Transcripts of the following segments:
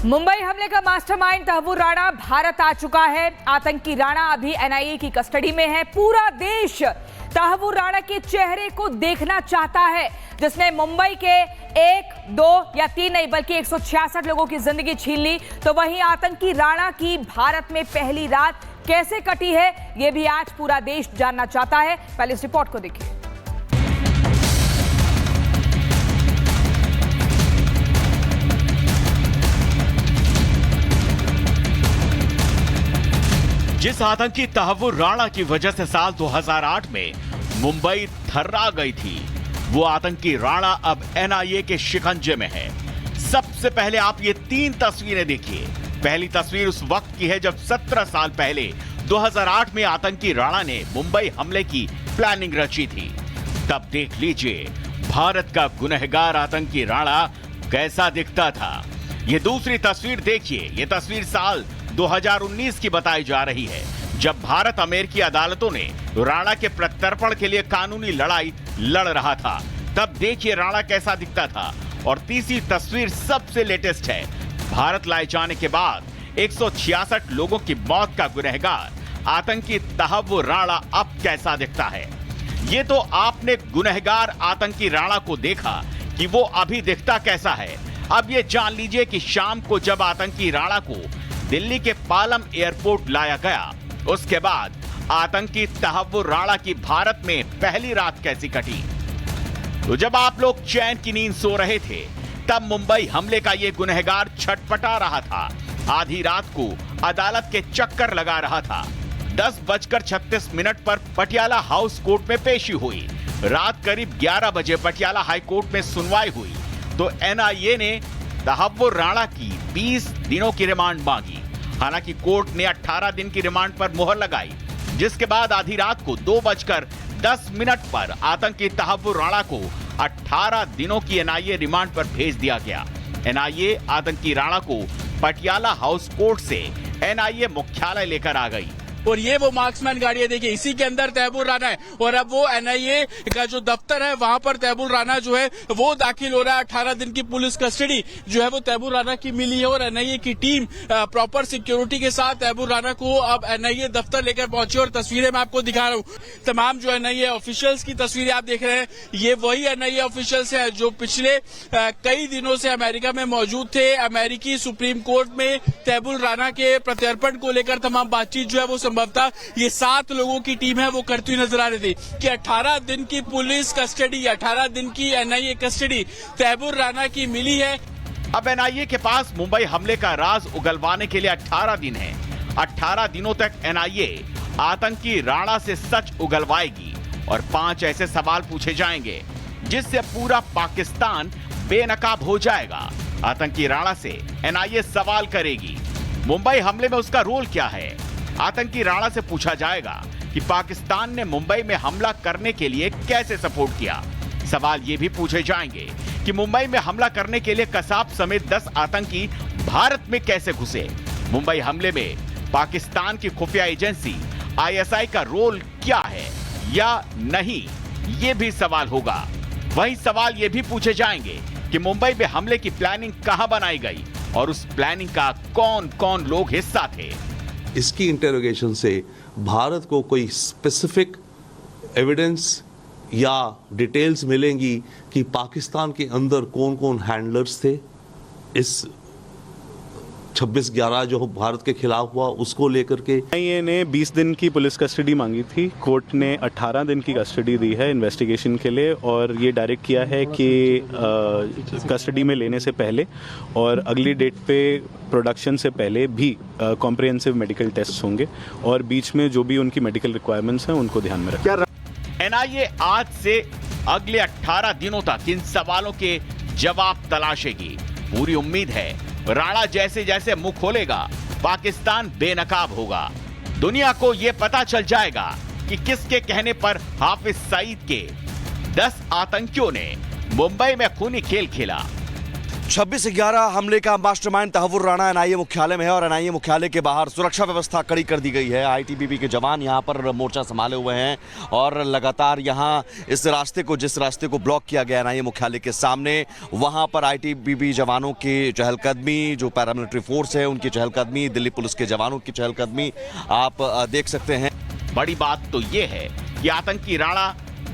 मुंबई हमले का मास्टरमाइंड तहव्वुर राणा भारत आ चुका है। आतंकी राणा अभी एनआईए की कस्टडी में है। पूरा देश तहव्वुर राणा के चेहरे को देखना चाहता है, जिसने मुंबई के 1, 2 या 3 नहीं बल्कि 166 लोगों की जिंदगी छीन ली। तो वहीं आतंकी राणा की भारत में पहली रात कैसे कटी है, यह भी आज पूरा देश जानना चाहता है। पहले इस रिपोर्ट को देखिए। जिस आतंकी तहव्वुर राणा की वजह से साल 2008 में मुंबई थर्रा गई थी, वो आतंकी राणा अब एनआईए के शिकंजे में है। सबसे पहले आप ये 3 तस्वीरें देखिए। पहली तस्वीर उस वक्त की है जब 17 साल पहले 2008 में आतंकी राणा ने मुंबई हमले की प्लानिंग रची थी। तब देख लीजिए भारत का गुनहगार आतंकी राणा कैसा दिखता था। ये दूसरी तस्वीर देखिए। ये तस्वीर साल 2019 की बताई जा रही है, जब भारत अमेरिकी अदालतों ने राणा के प्रत्यर्पण के लिए कानूनी लड़ाई लड़ रहा था। तब देखिए राणा कैसा दिखता था। और तीसरी तस्वीर सबसे लेटेस्ट है। भारत लाए जाने के बाद 166 लोगों की मौत का गुनहगार आतंकी तहव्वुर राणा अब कैसा दिखता है। ये तो आपने गुनहगार आतंकी राणा को देखा कि वो अभी दिखता कैसा है। अब ये जान लीजिए कि शाम को जब आतंकी राणा को दिल्ली के पालम एयरपोर्ट लाया गया, उसके बाद आतंकी तहव्वुर राणा की भारत में पहली रात कैसी कटी। तो जब आप लोग चैन की नींद सो रहे थे, तब मुंबई हमले का ये गुनहगार छटपटा रहा था। आधी रात को अदालत के चक्कर लगा रहा था। 10:36 पर पटियाला हाउस कोर्ट में पेशी हुई। रात करीब 11 बजे पटियाला हाई कोर्ट में सुनवाई हुई तो एनआईए ने तहव्वुर राणा की 20 दिनों की रिमांड मांगी। हालांकि कोर्ट ने 18 दिन की रिमांड पर मुहर लगाई, जिसके बाद आधी रात को 2:10 पर आतंकी तहव्वुर राणा को 18 दिनों की एनआईए रिमांड पर भेज दिया गया। एनआईए आतंकी राणा को पटियाला हाउस कोर्ट से एनआईए मुख्यालय लेकर आ गई। और ये वो मार्क्समैन गाड़ी है, देखिए इसी के अंदर तहव्वुर राणा है। और अब वो एनआईए का जो दफ्तर है वहां पर तहव्वुर राणा जो है वो दाखिल हो रहा है। 18 दिन की पुलिस कस्टडी जो है वो तहव्वुर राणा की मिली है और एनआईए की टीम प्रॉपर सिक्योरिटी के साथ तहव्वुर राणा को अब एनआईए दफ्तर लेकर पहुंची। और तस्वीरें मैं आपको दिखा रहा हूँ, तमाम जो एनआईए ऑफिशियल्स की तस्वीरें आप देख रहे हैं। ये वही एनआईए ऑफिशियल्स है जो पिछले कई दिनों से अमेरिका में मौजूद थे। अमेरिकी सुप्रीम कोर्ट में तहव्वुर राणा के प्रत्यर्पण को लेकर तमाम बातचीत जो है वो संभवतः ये 7 लोगों की टीम है वो करती हुई नजर आ रही थी कि 18 दिन की पुलिस कस्टडी, 18 दिन की एनआईए कस्टडी तहव्वुर राणा की मिली है। अब एनआईए के पास मुंबई हमले का राज उगलवाने के लिए 18 दिन है। 18 दिनों तक एनआईए आतंकी राणा से सच उगलवाएगी और 5 ऐसे सवाल पूछे जाएंगे जिससे पूरा पाकिस्तान बेनकाब हो जाएगा। आतंकी राणा से एनआईए सवाल करेगी मुंबई हमले में उसका रोल क्या है। आतंकी राणा से पूछा जाएगा कि पाकिस्तान ने मुंबई में हमला करने के लिए कैसे सपोर्ट किया। सवाल ये भी पूछे जाएंगे कि मुंबई में हमला करने के लिए कसाब समेत 10 आतंकी भारत में कैसे घुसे। मुंबई हमले में पाकिस्तान की खुफिया एजेंसी आईएसआई का रोल क्या है या नहीं, ये भी सवाल होगा। वही सवाल ये भी पूछे जाएंगे कि मुंबई में हमले की प्लानिंग कहां बनाई गई और उस प्लानिंग का कौन कौन लोग हिस्सा थे। इसकी इंटेरोगेशन से भारत को कोई स्पेसिफिक एविडेंस या डिटेल्स मिलेंगी कि पाकिस्तान के अंदर कौन कौन हैंडलर्स थे। इस 26/11 जो भारत के खिलाफ हुआ उसको लेकर के एनआईए ने 20 दिन की पुलिस कस्टडी मांगी थी। कोर्ट ने 18 दिन की कस्टडी दी है इन्वेस्टिगेशन के लिए और ये डायरेक्ट किया है कि कस्टडी में लेने से पहले और अगली डेट पे प्रोडक्शन से पहले भी कॉम्प्रिहेंसिव मेडिकल टेस्ट होंगे और बीच में जो भी उनकी मेडिकल रिक्वायरमेंट्स हैं उनको ध्यान में रखें। एनआईए आज से अगले 18 दिनों तक इन सवालों के जवाब तलाशेगी। पूरी उम्मीद है राणा जैसे जैसे मुंह खोलेगा पाकिस्तान बेनकाब होगा। दुनिया को यह पता चल जाएगा कि किसके कहने पर हाफिज सईद के 10 आतंकियों ने मुंबई में खूनी खेल खेला। 26/11 हमले का मास्टरमाइंड तहव्वुर राणा एनआईए मुख्यालय में है और एनआईए मुख्यालय के बाहर सुरक्षा व्यवस्था कड़ी कर दी गई है। आईटीबीपी के जवान यहां पर मोर्चा संभाले हुए हैं और लगातार यहां इस रास्ते को, जिस रास्ते को ब्लॉक किया गया एनआईए मुख्यालय के सामने, वहां पर आईटीबीपी जवानों की चहलकदमी, जो पैरामिलिट्री फोर्स है उनकी चहलकदमी, दिल्ली पुलिस के जवानों की चहलकदमी आप देख सकते हैं। बड़ी बात तो ये है कि आतंकी राणा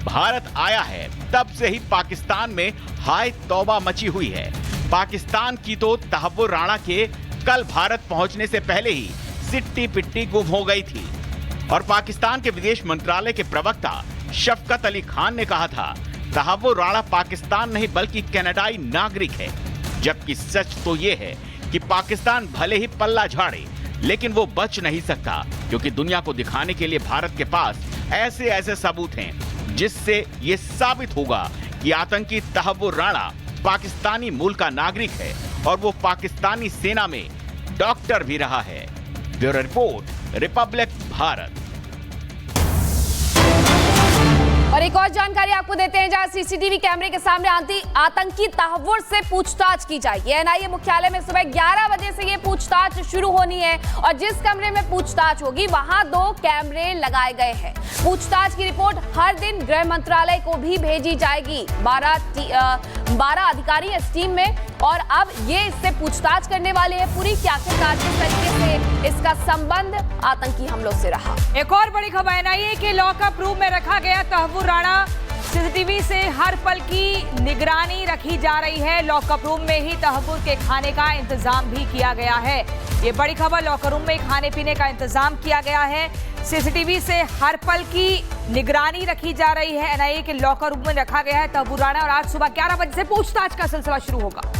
भारत आया है तब से ही पाकिस्तान में हाय तौबा मची हुई है। पाकिस्तान की तो तहव्वुर राणा के कल भारत पहुंचने से पहले ही सिट्टी पिट्टी गुम हो गई थी और पाकिस्तान के विदेश मंत्रालय के प्रवक्ता शफकत अली खान ने कहा था तहव्वुर राणा पाकिस्तान नहीं बल्कि कनाडाई नागरिक है। जबकि सच तो ये है कि पाकिस्तान भले ही पल्ला झाड़े लेकिन वो बच नहीं सकता, क्योंकि दुनिया को दिखाने के लिए भारत के पास ऐसे ऐसे सबूत हैं जिससे ये साबित होगा कि आतंकी तहव्वुर राणा पाकिस्तानी मूल का नागरिक है और वो पाकिस्तानी सेना में डॉक्टर भी रहा है। Bureau report, Republic Bharat. और एक और जानकारी आपको देते हैं, जहां सीसीटीवी कैमरे के सामने आतंकी तहव्वुर से पूछताछ की जाएगी। एनआईए मुख्यालय में सुबह 11 बजे से ये पूछताछ शुरू होनी है और जिस कमरे में पूछताछ होगी वहां 2 कैमरे लगाए गए हैं। पूछताछ की रिपोर्ट हर दिन गृह मंत्रालय को भी भेजी जाएगी। 12 अधिकारी इस टीम में और अब ये इससे पूछताछ करने वाले हैं पूरी कि आखिरकार किस तरीके से इसका संबंध आतंकी हमलों से रहा। एक और बड़ी खबर, एनआईए के लॉकअप रूम में रखा गया तहव्वुर राणा। सीसीटीवी से हर पल की निगरानी रखी जा रही है। लॉकअप रूम में ही तहव्वुर के खाने का इंतजाम भी किया गया है। ये बड़ी खबर, लॉकर रूम में खाने पीने का इंतजाम किया गया है। सीसीटीवी से हर पल की निगरानी रखी जा रही है। एनआईए के लॉकर रूम में रखा गया है तहव्वुर राणा और आज सुबह 11 बजे से पूछताछ का सिलसिला शुरू होगा।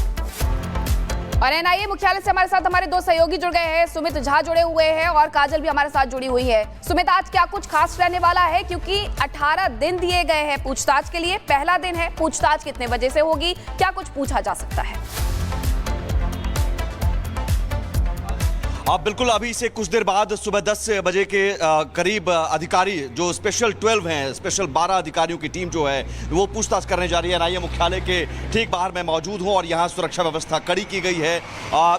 और एनआईए मुख्यालय से हमारे साथ हमारे 2 सहयोगी जुड़ गए हैं। सुमित झा जुड़े हुए हैं और काजल भी हमारे साथ जुड़ी हुई है। सुमित, आज क्या कुछ खास रहने वाला है, क्योंकि 18 दिन दिए गए हैं पूछताछ के लिए। पहला दिन है, पूछताछ कितने बजे से होगी, क्या कुछ पूछा जा सकता है? बिल्कुल, अभी से कुछ देर बाद सुबह 10 बजे के करीब अधिकारी जो स्पेशल 12 हैं, स्पेशल 12 अधिकारियों की टीम जो है वो पूछताछ करने जा रही है। एनआईए मुख्यालय के ठीक बाहर मैं मौजूद हूं और यहां सुरक्षा व्यवस्था कड़ी की गई है।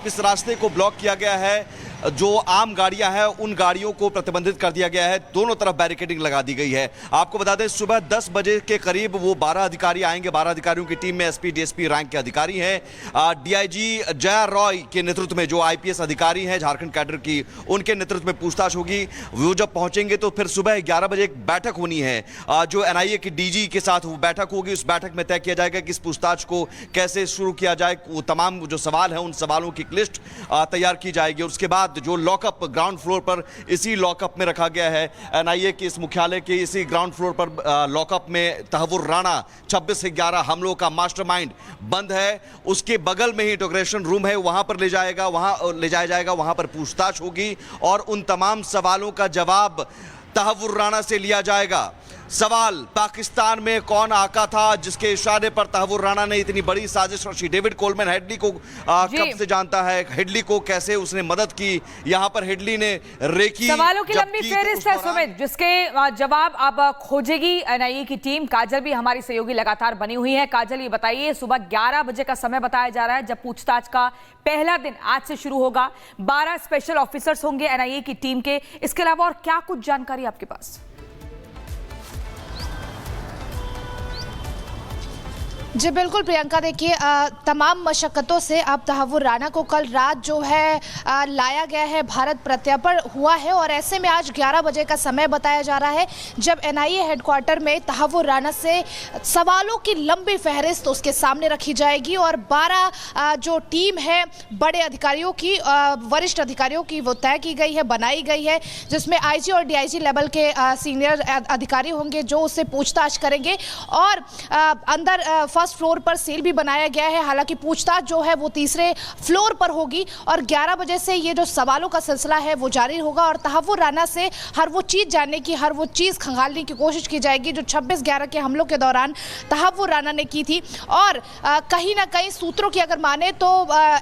इस रास्ते को ब्लॉक किया गया है। जो आम गाड़ियां हैं उन गाड़ियों को प्रतिबंधित कर दिया गया है। दोनों तरफ बैरिकेडिंग लगा दी गई है। आपको बता दें, सुबह 10 बजे के करीब वो 12 अधिकारी आएंगे। 12 अधिकारियों की टीम में एसपी, डीएसपी रैंक के अधिकारी हैं। डीआईजी जया रॉय के नेतृत्व में जो आईपीएस अधिकारी हैं झारखंड कैडर की, उनके नेतृत्व में पूछताछ होगी। वो जब पहुंचेंगे तो फिर सुबह 11 बजे एक बैठक होनी है जो एनआईए की डीजी के साथ वो बैठक होगी। उस बैठक में तय किया जाएगा कि इस पूछताछ को कैसे शुरू किया जाए। वो तमाम जो सवाल हैं उन सवालों की लिस्ट तैयार की जाएगी। और उसके बाद जो लॉकअप ग्राउंड फ्लोर पर, इसी लॉकअप में रखा गया है एनआईए के इस मुख्यालय के इसी ग्राउंड फ्लोर पर लॉकअप में तहव्वुर राणा 26 से 11 हमलों का मास्टरमाइंड बंद है। उसके बगल में ही इंटरोगेशन रूम है, वहां पर ले जाया जाएगा। वहां पर पूछताछ होगी और उन तमाम सवालों का जवाब तहव्वुर राणा से लिया जाएगा। सवाल, पाकिस्तान में कौन आका था जिसके इशारे पर तहव्वुर राणा ने इतनी बड़ी साजिश रची? डेविड कोलमैन हेडली को कब से जानता है? हेडली को कैसे उसने मदद की? यहाँ पर हेडली ने रेकी। सवालों की लंबी फेहरिस्त है सुमित, जिसके जवाब अब खोजेगी एनआईए की टीम। काजल भी हमारी सहयोगी लगातार बनी हुई है। काजल, ये बताइए, सुबह 11 बजे का समय बताया जा रहा है जब पूछताछ का पहला दिन आज से शुरू होगा। 12 स्पेशल ऑफिसर्स होंगे एनआईए की टीम के। इसके अलावा और क्या कुछ जानकारी आपके पास? जी बिल्कुल प्रियंका, देखिए तमाम मशक्क़तों से अब तहव्वुर राणा को कल रात जो है लाया गया है, भारत प्रत्यर्पण हुआ है और ऐसे में आज 11 बजे का समय बताया जा रहा है जब एनआईए हेडक्वार्टर में तहव्वुर राणा से सवालों की लंबी फहरिस्त उसके सामने रखी जाएगी और 12 जो टीम है बड़े अधिकारियों की, वरिष्ठ अधिकारियों की वो तय की गई है, बनाई गई है, जिसमें आईजी और डीआईजी लेवल के सीनियर अधिकारी होंगे जो उससे पूछताछ करेंगे। और अंदर फर्स्ट फ्लोर पर सेल भी बनाया गया है। हालांकि पूछताछ जो है वो तीसरे फ्लोर पर होगी और 11 बजे से ये जो सवालों का सिलसिला है वो जारी होगा और तहव्वुर राणा से हर वो चीज़ जानने की, हर वो चीज़ खंगालने की कोशिश की जाएगी जो 26/11 के हमलों के दौरान तहव्वुर राणा ने की थी। और कहीं ना कहीं सूत्रों की अगर माने तो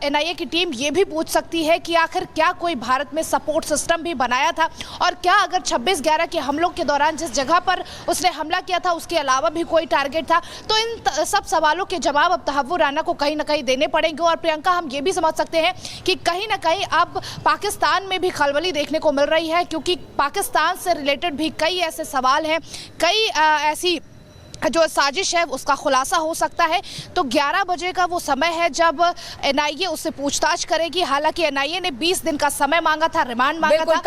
एनआईए की टीम ये भी पूछ सकती है कि आखिर क्या कोई भारत में सपोर्ट सिस्टम भी बनाया था और क्या अगर 26/11 के हमलों के दौरान जिस जगह पर उसने हमला किया था उसके अलावा भी कोई टारगेट था। तो इन सब सवालों के जवाब अब तहव्वुर राना को कहीं ना कहीं देने पड़ेंगे। और प्रियंका, हम ये भी समझ सकते हैं कि कहीं ना कहीं अब पाकिस्तान में भी खलबली देखने को मिल रही है, क्योंकि पाकिस्तान से रिलेटेड भी कई ऐसे सवाल हैं, कई ऐसी जो साजिश है उसका खुलासा हो सकता है। तो 11 बजे का वो समय है जब एनआईए उससे पूछताछ करेगी। हालांकि एनआईए ने 20 दिन का समय मांगा था, रिमांड मांगा था।